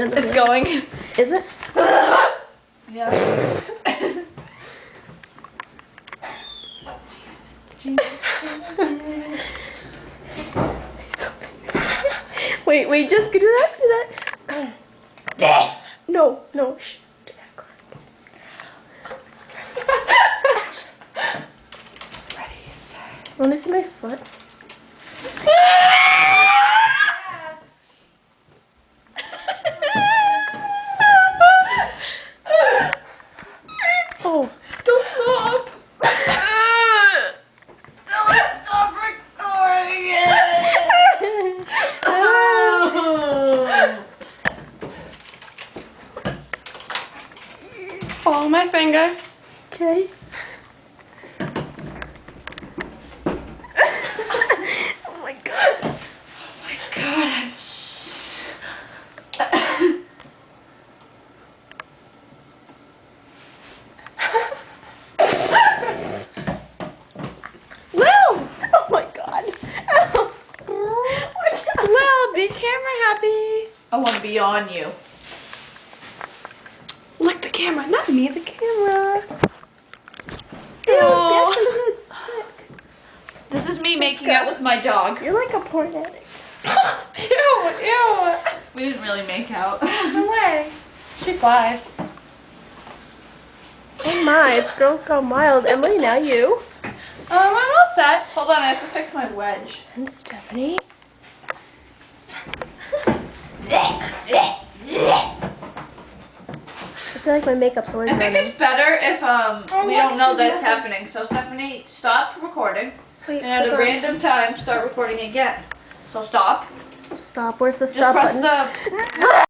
It's going. Is it? Yeah. Wait, just do that, No, shh. Do that quick. Ready, set. Wanna see my foot? Oh. Don't stop. Don't stop recording it. Follow my finger. Okay. Oh my god. Oh my god. Lil! Oh my god. Lil, be camera happy. I want to be on you. Look, the camera, not me, the camera. Ew, Aw. that's good. Sick. This is me making out with my dog. You're like a porn addict. Ew. We didn't really make out. No way. She flies. Oh my, it's Girls Gone Wild. Emily, now you. I'm all set. Hold on, I have to fix my wedge. And Stephanie. I feel like my makeup's always I think running. it's better if we look, don't know she's that it's nothing. happening. So Stephanie, stop recording. Wait, And at hold a on. random time, start recording again. So stop. Stop. Where's the Just stop press button? the